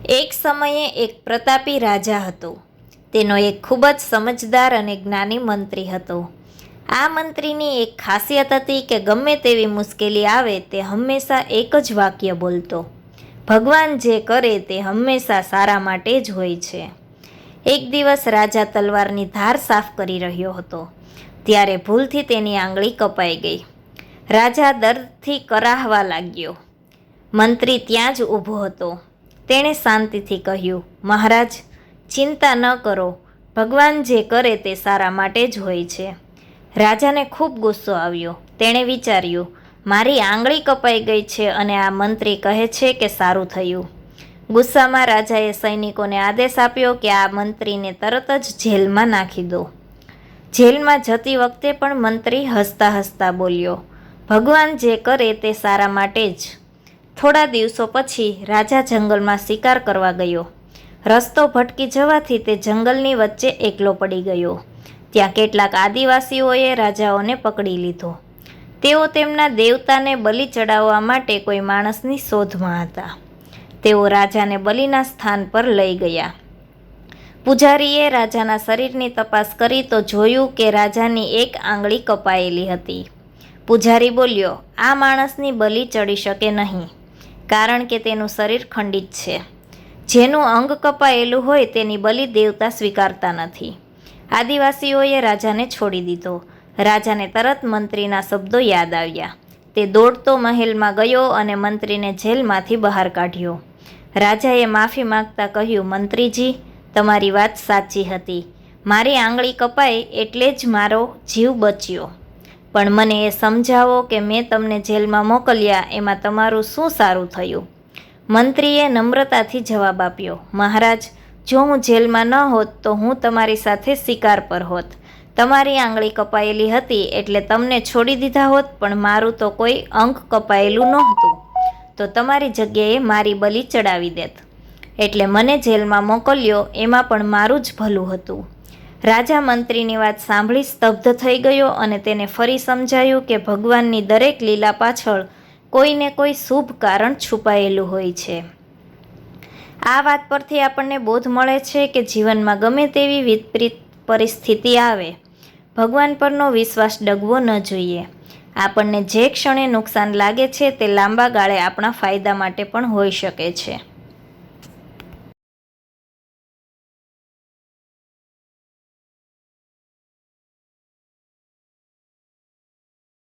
એક સમયે એક પ્રતાપી રાજા હતો. તેનો એક ખૂબ જ સમજદાર અને જ્ઞાની મંત્રી હતો. આ મંત્રીની એક ખાસિયત હતી કે ગમે તેવી મુશ્કેલી આવે તે હંમેશા એક જ વાક્ય બોલતો: ભગવાન જે કરે તે હંમેશા સારા માટે જ હોય છે. એક દિવસ રાજા તલવારની ધાર સાફ કરી રહ્યો હતો. ત્યારે ભૂલથી તેની આંગળી કપાઈ ગઈ. રાજા દર્દથી કરાહવા લાગ્યો. મંત્રી ત્યાં જ ઊભો હતો. તેણે શાંતિથી કહ્યું: મહારાજ, ચિંતા ન કરો. ભગવાન જે કરે તે સારા માટે જ હોય છે. રાજાને ખૂબ ગુસ્સો આવ્યો. તેણે વિચાર્યું, મારી આંગળી કપાઈ ગઈ છે અને આ મંત્રી કહે છે કે સારું થયું. ગુસ્સામાં રાજાએ સૈનિકોને આદેશ આપ્યો કે આ મંત્રીને તરત જ જેલમાં નાખી દો. જેલમાં જતી વખતે પણ મંત્રી હસતા હસતા બોલ્યો: ભગવાન જે કરે તે સારા માટે જ. થોડા દિવસો પછી રાજા જંગલમાં શિકાર કરવા ગયો. રસ્તો ભટકી જવાથી તે જંગલની વચ્ચે એકલો પડી ગયો. ત્યાં કેટલાક આદિવાસીઓએ રાજાઓને પકડી લીધો. તેઓ તેમના દેવતાને બલિ ચડાવવા માટે કોઈ માણસની શોધમાં હતા. તેઓ રાજાને બલિના સ્થાન પર લઈ ગયા. પૂજારીએ રાજાના શરીરની તપાસ કરી તો જોયું કે રાજાની એક આંગળી કપાયેલી હતી. પૂજારી બોલ્યો: આ માણસની બલિ ચડી શકે નહીં, કારણ કે તેનું શરીર ખંડિત છે. જેનું અંગ કપાયેલું હોય તેની બલિ દેવતા સ્વીકારતા નથી. આદિવાસીઓએ રાજાને છોડી દીધો. રાજાને તરત મંત્રીના શબ્દો યાદ આવ્યા. તે દોડતો મહેલમાં ગયો અને મંત્રીને જેલમાંથી બહાર કાઢ્યો. રાજાએ માફી માંગતા કહ્યું: મંત્રીજી, તમારી વાત સાચી હતી. મારી આંગળી કપાઈ એટલે જ મારો જીવ બચ્યો. પણ મને એ સમજાવો કે મેં તમને જેલમાં મોકલ્યા એમાં તમારું શું સારું થયું? મંત્રીએ નમ્રતાથી જવાબ આપ્યો: મહારાજ, જો હું જેલમાં ન હોત તો હું તમારી સાથે શિકાર પર હોત. તમારી આંગળી કપાયેલી હતી એટલે તમને છોડી દીધા હોત, પણ મારું તો કોઈ અંગ કપાયેલું નહોતું, તો તમારી જગ્યાએ મારી બલિ ચડાવી દેત. એટલે મને જેલમાં મોકલ્યો એમાં પણ મારું જ ભલું હતું. રાજા મંત્રીની વાત સાંભળી સ્તબ્ધ થઈ ગયો અને તેને ફરી સમજાયું કે ભગવાનની દરેક લીલા પાછળ કોઈને કોઈ શુભ કારણ છુપાયેલું હોય છે. આ વાત પરથી આપણને બોધ મળે છે કે જીવનમાં ગમે તેવી વિપરીત પરિસ્થિતિ આવે, ભગવાન પરનો વિશ્વાસ ડગવો ન જોઈએ. આપણને જે ક્ષણે નુકસાન લાગે છે તે લાંબા ગાળે આપણા ફાયદા માટે પણ હોઈ શકે છે.